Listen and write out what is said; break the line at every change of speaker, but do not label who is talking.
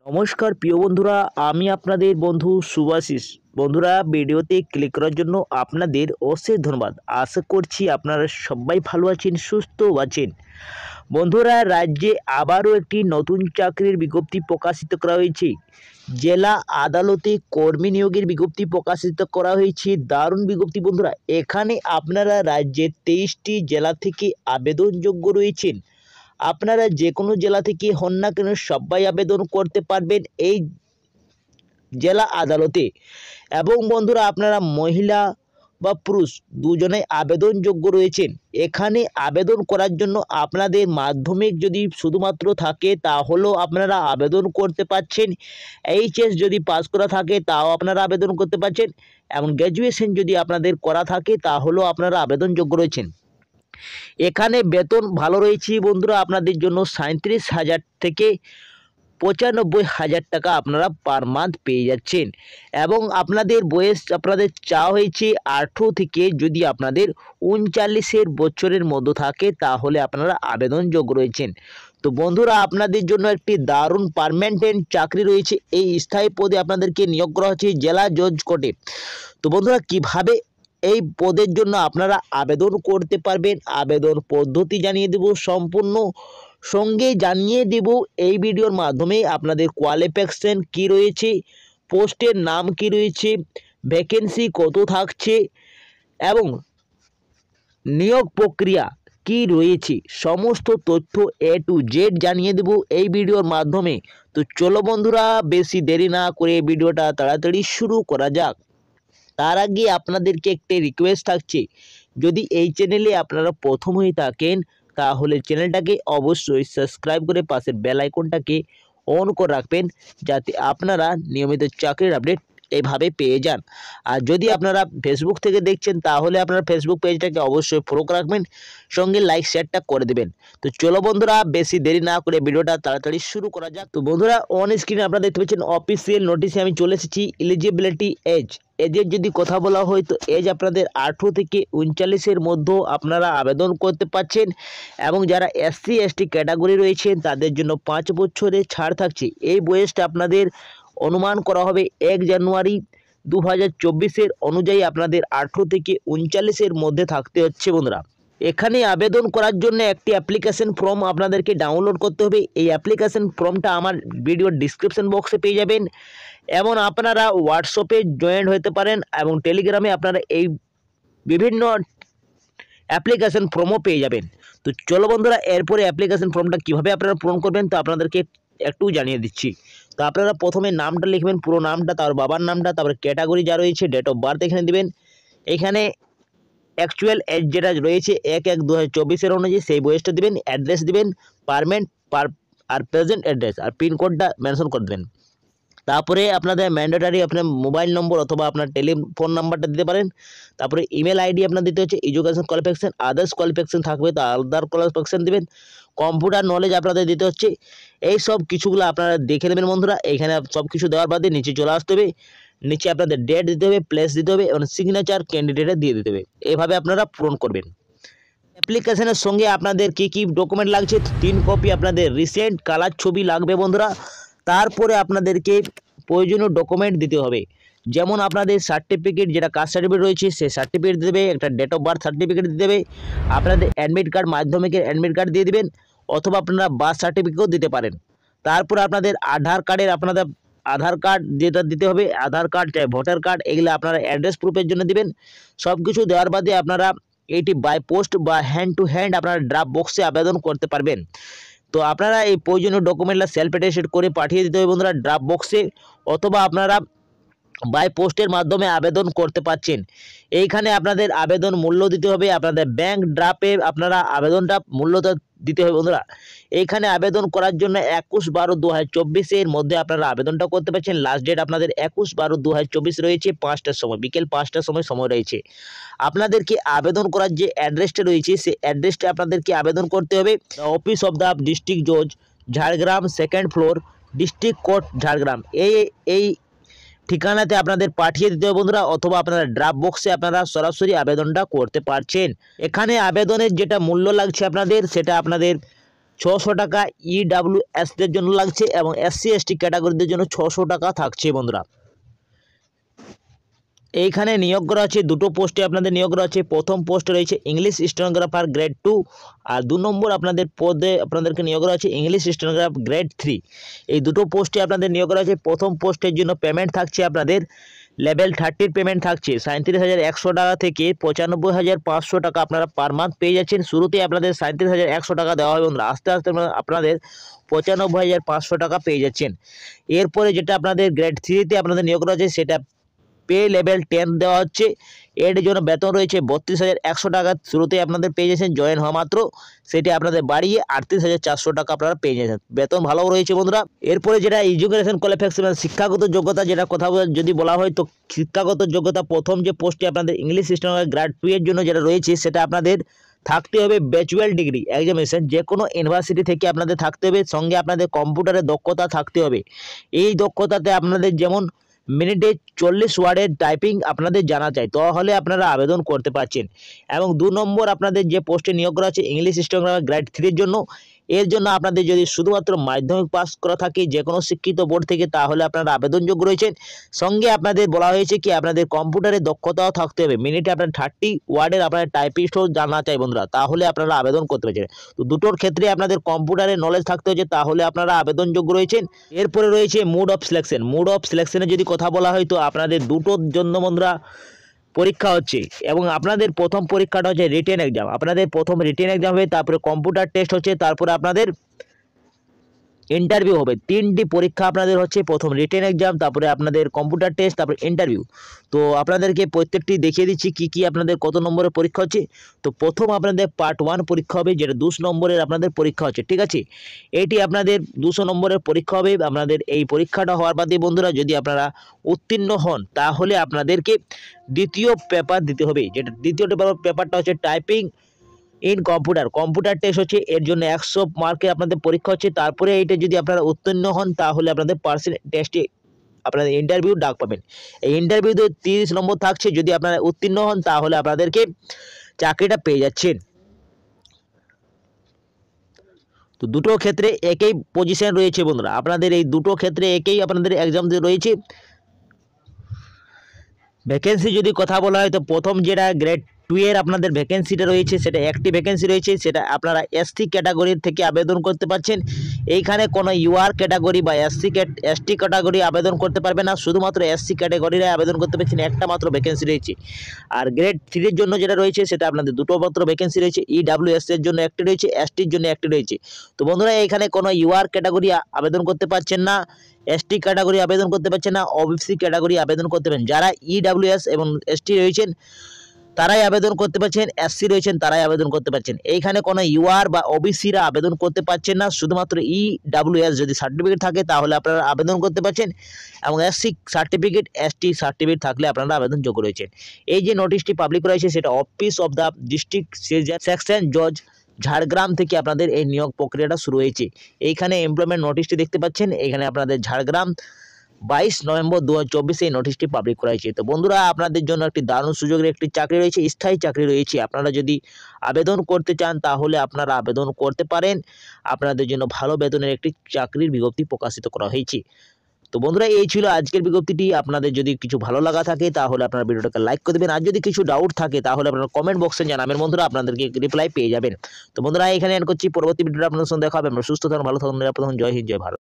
নমস্কার প্রিয় বন্ধুরা, আমি আপনাদের বন্ধু শুভাশিস। বন্ধুরা, ভিডিওতে ক্লিক করার জন্য আপনাদের অশেষ ধন্যবাদ। আশা করছি আপনারা সবাই ভালো আছেন, সুস্থ আছেন। বন্ধুরা, রাজ্যে আবারও একটি নতুন চাকরির বিজ্ঞপ্তি প্রকাশিত করা হয়েছে। জেলা আদালতে কর্মী নিয়োগের বিজ্ঞপ্তি প্রকাশিত করা হয়েছে। দারুণ বিজ্ঞপ্তি বন্ধুরা। এখানে আপনারা রাজ্যের 23টি জেলা থেকে আবেদনযোগ্য রয়েছেন। আপনারা যে কোনো জেলা থেকে হন না কেন সবাই আবেদন করতে পারবেন এই জেলা আদালতে। এবং বন্ধুরা, আপনারা মহিলা বা পুরুষ দুজনেই আবেদনযোগ্য রয়েছেন। এখানে আবেদন করার জন্য আপনাদের মাধ্যমিক যদি শুধুমাত্র থাকে তাহলেও আপনারা আবেদন করতে পারছেন। এইচএস যদি পাস করা থাকে তাও আপনারা আবেদন করতে পারছেন, এবং গ্র্যাজুয়েশন যদি আপনাদের করা থাকে তাহলেও আপনারা আবেদনযোগ্য রয়েছেন। এখানে বেতন ভালো রয়েছে বন্ধুরা, আপনাদের জন্য 37,000 থেকে 95,000 টাকা আপনারা পার মান্থ পেয়ে যাচ্ছেন। এবং আপনাদের বয়স আপনাদের চাওয়া হয়েছে 18 থেকে, যদি আপনাদের 39 বছরের মধ্যে থাকে তাহলে আপনারা আবেদনযোগ্য রয়েছেন। তো বন্ধুরা, আপনাদের জন্য একটি দারুণ পার্মানেন্ট চাকরি রয়েছে। এই স্থায়ী পদে আপনাদেরকে নিয়োগ করা হচ্ছে জেলা জজ কোর্টে। তো বন্ধুরা, কিভাবে এই পদের জন্য আপনারা আবেদন করতে পারবেন, আবেদন পদ্ধতি জানিয়ে দেব, সম্পূর্ণ সঙ্গে জানিয়ে দেব এই ভিডিওর মাধ্যমে। আপনাদের কোয়ালিফিকেশন কি রয়েছে, পোস্টের নাম কি রয়েছে, ভ্যাকেন্সি কত থাকছে এবং নিয়োগ প্রক্রিয়া কি রয়েছে, সমস্ত তথ্য A to Z জানিয়ে দেব এই ভিডিওর মাধ্যমে। তো চলো বন্ধুরা, বেশি দেরি না করে ভিডিওটা তাড়াতাড়ি শুরু করা যাক। তার আগে আপনাদেরকে একটি রিকোয়েস্ট থাকছে, যদি এই চ্যানেলে আপনারা প্রথম হয়ে থাকেন তাহলে চ্যানেলটাকে অবশ্যই সাবস্ক্রাইব করে পাশের বেল আইকনটাকে অন করে রাখবেন, যাতে আপনারা নিয়মিত চাকরির আপডেট এভাবে পেয়ে যান। আর যদি আপনারা ফেসবুক থেকে দেখছেন তাহলে আপনারা ফেসবুক পেজটাকে অবশ্যই ফলো রাখবেন, সঙ্গে লাইক শেয়ারটা করে দেবেন। তো চলো বন্ধুরা, বেশি দেরি না করে ভিডিওটা তাড়াতাড়ি শুরু করা যাক। তো বন্ধুরা, অন স্ক্রিনে আপনারা দেখতে পাচ্ছেন অফিসিয়াল নোটিশে আমি চলে এসেছি। এলিজিবিলিটি এজের যদি কথা বলা হয় তো এজ আপনাদের 18 থেকে 39 মধ্যে আপনারা আবেদন করতে পারছেন। এবং যারা SC ST ক্যাটাগরি রয়েছেন তাদের জন্য 5 বছরের ছাড় থাকছে। এই বয়সটা আপনাদের অনুমান করা হবে 1 জানুয়ারি 2024 অনুযায়ী আপনাদের 18 থেকে 39 মধ্যে থাকতে হচ্ছে বন্ধুরা। এখানে আবেদন করার জন্য একটি অ্যাপ্লিকেশন ফর্ম আপনাদেরকে ডাউনলোড করতে হবে। এই অ্যাপ্লিকেশন ফর্মটা আমার ভিডিওর ডিসক্রিপশন বক্সে পেয়ে যাবেন। এবং আপনারা হোয়াটসঅ্যাপে জয়েন্ট হতে পারেন এবং টেলিগ্রামে আপনারা এই বিভিন্ন অ্যাপ্লিকেশন ফর্মও পেয়ে যাবেন। তো চলো বন্ধুরা, এরপরে অ্যাপ্লিকেশন ফর্মটা কীভাবে আপনারা পূরণ করবেন তো আপনাদেরকে একটু জানিয়ে দিচ্ছি। তো আপনারা প্রথমে নামটা লিখবেন, পুরো নামটা, তার বাবার নামটা, তারপরে ক্যাটাগরি যা রয়েছে, ডেট অফ বার্থ এখানে দেবেন। এখানে অ্যাকচুয়াল এজ যেটা রয়েছে 1/1/2024 অনুযায়ী সেই বয়সটা দেবেন। অ্যাড্রেস দিবেন পারমানেন্ট আর প্রেজেন্ট অ্যাড্রেস, আর পিনকোডটা মেনশন করে দেবেন। তারপরে আপনাদের ম্যান্ডেটারি আপনার মোবাইল নম্বর অথবা আপনার টেলিফোন নাম্বারটা দিতে পারেন। তারপরে ইমেল আইডি আপনার দিতে হচ্ছে। এডুকেশন কোয়ালিফিকেশন, আদার্স কোয়ালিফিকেশন থাকবে তো আদার কোয়ালিফিকেশন দেবেন। কম্পিউটার নলেজ আপনাদের দিতে হচ্ছে। এই সব কিছুগুলো আপনারা দেখে নেবেন বন্ধুরা। এইখানে সব কিছু দেওয়ার বাদে নিচে চলে আসতে হবে। নিচে আপনাদের ডেট দিতে হবে, প্লেস দিতে হবে এবং সিগনেচার ক্যান্ডিডেটে দিয়ে দিতে হবে। এইভাবে আপনারা পূরণ করবেন। অ্যাপ্লিকেশনের সঙ্গে আপনাদের কি কি ডকুমেন্ট লাগছে, 3 কপি আপনাদের রিসেন্ট কালার ছবি লাগবে বন্ধুরা। তারপরে আপনাদেরকে প্রয়োজনীয় ডকুমেন্ট দিতে হবে, যেমন আপনাদের সার্টিফিকেট, যেটা কাস্ট সার্টিফিকেট রয়েছে সেই সার্টিফিকেট দেবে, একটা ডেট অফ বার্থ সার্টিফিকেট দিতে হবে, আপনাদের অ্যাডমিট কার্ড, মাধ্যমিকের অ্যাডমিট কার্ড দিয়ে দিবেন, অথবা আপনারা বার্থ সার্টিফিকেটও দিতে পারেন। তারপর আপনাদের আধার কার্ডের আপনাদের আধার কার্ড যেটা দিতে হবে, আধার কার্ড চাই ভোটার কার্ড, এগুলো আপনারা অ্যাড্রেস প্রুফের জন্য দিবেন। সব কিছু দেওয়ার বাদে আপনারা এটি বাই পোস্ট বা হ্যান্ড টু হ্যান্ড আপনারা ড্রাফট বক্সে আবেদন করতে পারবেন। তো আপনারা এই প্রয়োজনীয় ডকুমেন্টটা সেলফ অ্যাটেস্টেড করে পাঠিয়ে দিতে হবে বন্ধুরা ড্রাফট বক্সে, অথবা আপনারা বাই পোস্টের মাধ্যমে আবেদন করতে পারছেন। এইখানে আপনাদের আবেদন মূল্য দিতে হবে, আপনাদের ব্যাংক ড্রাফটে আপনারা আবেদনটা মূল্যটা দিতে হবে বন্ধুরা। এইখানে আবেদন করার জন্য 21/12/2024 মধ্যে আপনারা আবেদনটা করতে পারছেন। লাস্ট ডেট আপনাদের 21/12/2024 রয়েছে, 5টার সময়, বিকেল 5টার সময় রয়েছে। আপনাদেরকে আবেদন করার যে অ্যাড্রেসটা রয়েছে সেই অ্যাড্রেসটা আপনাদেরকে আবেদন করতে হবে। অফিস অফ দ্য ডিস্ট্রিক্ট জজ, Jhargram, 2nd floor, district court, Jhargram, এই ঠিকানাতে আপনাদের পাঠিয়ে দিতে হবে বন্ধুরা, অথবা আপনারা ড্রাফট বক্সে আপনারা সরাসরি আবেদনটা করতে পারছেন। এখানে আবেদনের যেটা মূল্য লাগছে আপনাদের, সেটা আপনাদের 600 টাকা EWSদের জন্য লাগছে এবং SC ST ক্যাটাগরিদের জন্য 600 টাকা থাকছে বন্ধুরা। এইখানে নিয়োগ করা আছে দুটো পোস্টে আপনাদের নিয়োগ করা আছে। প্রথম পোস্ট রয়েছে ইংলিশ স্টেনোগ্রাফার গ্রেড 2 আর 2 নম্বর আপনাদের পদে আপনাদেরকে নিয়োগ করা আছে ইংলিশ স্টেনোগ্রাফার গ্রেড 3। এই দুটো পোস্টে আপনাদের নিয়োগ করা আছে। প্রথম পোস্টের জন্য পেমেন্ট থাকছে আপনাদের লেভেল 30 পেমেন্ট থাকছে 37,100 টাকা থেকে 95,500 টাকা আপনারা পার মান্থ পেয়ে যাচ্ছেন। শুরুতে আপনাদের 37,100 টাকা দেওয়া হবে বন্ধুরা, আস্তে আস্তে আপনাদের 95,500 টাকা পেয়ে যাচ্ছেন। এরপরে যেটা আপনাদের গ্রেড 3তে আপনাদের নিয়োগ করা আছে সেটা পে লেভেল 10 দেওয়া হচ্ছে। এর জন্য বেতন রয়েছে 32,100 টাকা, শুরুতেই আপনাদের পেয়ে যাচ্ছেন জয়েন হওয়া মাত্র, সেটি আপনাদের বাড়িয়ে 38,400 টাকা আপনারা পেয়ে যাচ্ছেন। বেতন ভালো রয়েছে বন্ধুরা। এরপরে যেটা এডুকেশন কোয়ালিফিকেশন শিক্ষাগত যোগ্যতা যেটা কথা যদি বলা হয় তো শিক্ষাগত যোগ্যতা প্রথম যে পোস্টে আপনাদের ইংলিশ স্টেনোগ্রাফার গ্রেড 2 এর জন্য যেটা রয়েছে সেটা আপনাদের থাকতে হবে ব্যাচেলর ডিগ্রি এক্সামিনেশন যে কোনো ইউনিভার্সিটি থেকে আপনাদের থাকতে হবে, সঙ্গে আপনাদের কম্পিউটারের দক্ষতা থাকতে হবে। এই দক্ষতাতে আপনাদের যেমন মিনিটে 40 ওয়ার্ডের টাইপিং আপনাদের জানা চাই, তাহলে আপনারা আবেদন করতে পারছেন। এবং 2 নম্বর আপনাদের যে পোস্টে নিয়োগ করা আছে ইংলিশ স্টেনোগ্রাফার গ্রেড 3 এর জন্য, এর জন্য আপনাদের যদি শুধুমাত্র মাধ্যমিক পাস করা থাকে যে কোনো শিক্ষিত বোর্ড থেকে তাহলে আপনারা আবেদনযোগ্য রয়েছেন। সঙ্গে আপনাদের বলা হয়েছে কি আপনাদের কম্পিউটারের দক্ষতাও থাকতে হবে, মিনিটে আপনার 30 ওয়ার্ডের আপনার টাইপিস্টও জানা চাই বন্ধুরা, তাহলে আপনারা আবেদন করতে পারছেন। তো দুটোর ক্ষেত্রে আপনাদের কম্পিউটারের নলেজ থাকতে হচ্ছে, তাহলে আপনারা আবেদনযোগ্য রয়েছেন। এরপরে রয়েছে mode of selection. Mode of সিলেকশনের যদি কথা বলা হয় তো আপনাদের দুটোর জন্য বন্ধুরা পরীক্ষা হচ্ছে এবং আপনাদের প্রথম পরীক্ষাটা হচ্ছে রিটেন এক্সাম। আপনাদের প্রথম রিটেন এক্সাম হবে, তারপরে কম্পিউটার টেস্ট হচ্ছে, তারপরে আপনাদের ইন্টারভিউ হবে। 3টি পরীক্ষা আপনাদের হচ্ছে, প্রথম রিটেন এক্সাম, তারপরে আপনাদের কম্পিউটার টেস্ট, তারপরে ইন্টারভিউ। তো আপনাদেরকে প্রত্যেকটি দেখিয়ে দিচ্ছি কি কি আপনাদের কত নম্বরের পরীক্ষা হচ্ছে। তো প্রথম আপনাদের পার্ট 1 পরীক্ষা হবে যেটা 200 নম্বরের আপনাদের পরীক্ষা হচ্ছে, ঠিক আছে। এটি আপনাদের 200 নম্বরের পরীক্ষা হবে। আপনাদের এই পরীক্ষাটা হওয়ার বাদে বন্ধুরা যদি আপনারা উত্তীর্ণ হন তাহলে আপনাদেরকে দ্বিতীয় পেপার দিতে হবে, যেটা দ্বিতীয় পেপারটা হচ্ছে টাইপিং ইন কম্পিউটার টেস্ট হচ্ছে। এর জন্য 100 মার্কের আপনাদের পরীক্ষা হচ্ছে। তারপরে এইটা যদি আপনারা উত্তীর্ণ হন তাহলে আপনাদের পার্সোনাল টেস্টে আপনাদের ইন্টারভিউ ডাক পাবেন। এই ইন্টারভিউতে 30 নম্বর থাকছে, যদি আপনারা উত্তীর্ণ হন তাহলে আপনাদেরকে চাকরিটা পেয়ে যাচ্ছেন। তো দুটো ক্ষেত্রে একই পজিশন রয়েছে বন্ধুরা, আপনাদের এই দুটো ক্ষেত্রে একই আপনাদের এক্সাম রয়েছে। ভ্যাকেন্সি যদি কথা বলা হয় তো প্রথম যেটা গ্রেড 2 এর আপনাদের ভ্যাকেন্সিটা রয়েছে সেটা একটি ভ্যাকেন্সি রয়েছে, সেটা আপনারা SC ক্যাটাগরির থেকে আবেদন করতে পারছেন। এইখানে কোনো UR ক্যাটাগরি বা ST ক্যাটাগরি আবেদন করতে পারবে না, শুধুমাত্র SC ক্যাটাগরিরা আবেদন করতে পারছেন। একটা মাত্র ভ্যাকেন্সি রয়েছে। আর গ্রেড 3 এর জন্য যেটা রয়েছে সেটা আপনাদের দুটো মাত্র ভ্যাকেন্সি রয়েছে, EWS এর জন্য একটি রয়েছে, ST এর জন্য একটি রয়েছে। তো বন্ধুরা এখানে কোনো UR ক্যাটাগরি আবেদন করতে পারছেন না, ST ক্যাটাগরি আবেদন করতে পারছেন না, OBC ক্যাটাগরি আবেদন করতে পারেন। যারা EWS এবং ST রয়েছেন তারাই আবেদন করতে পারছেন, SC রয়েছেন তারাই আবেদন করতে পারছেন। এইখানে কোনো UR বা OBCরা আবেদন করতে পারছেন না, শুধুমাত্র EWS যদি সার্টিফিকেট থাকে তাহলে আপনারা আবেদন করতে পারছেন, এবং SC সার্টিফিকেট ST সার্টিফিকেট থাকলে আপনারা আবেদনযোগ্য রয়েছেন। এই যে নোটিশটি পাবলিক রয়েছে সেটা office of the district section জজ ঝাড়গ্রাম থেকে আপনাদের এই নিয়োগ প্রক্রিয়াটা শুরু হয়েছে। এইখানে এমপ্লয়মেন্ট নোটিশটি দেখতে পাচ্ছেন, এখানে আপনাদের ঝাড়গ্রাম 22 নভেম্বর 2024 এই নোটিশটি পাবলিক করা হয়েছে। তো বন্ধুরা আপনাদের জন্য একটি দারুণ সুযোগের একটি চাকরি রয়েছে, স্থায়ী চাকরি রয়েছে। আপনারা যদি আবেদন করতে চান তাহলে আপনারা আবেদন করতে পারেন। আপনাদের জন্য ভালো বেতনের একটি চাকরির বিজ্ঞপ্তি প্রকাশিত করা হয়েছে। তো বন্ধুরা এই ছিল আজকের বিজ্ঞপ্তিটি। আপনাদের যদি কিছু ভালো লাগা থাকে তাহলে আপনারা ভিডিওটাকে লাইক করে দেবেন, আর যদি কিছু ডাউট থাকে তাহলে আপনারা কমেন্ট বক্সে জানাবেন বন্ধুরা, আপনাদেরকে রিপ্লাই পেয়ে যাবেন। তো বন্ধুরা এখানে এন্ড করছি, পরবর্তী ভিডিওটা আপনাদের সঙ্গে দেখা হবে। আমরা সুস্থ থাকুন, ভালো থাকুন, নিরাপদ থাকুন। জয় হিন্দ, জয় ভারত।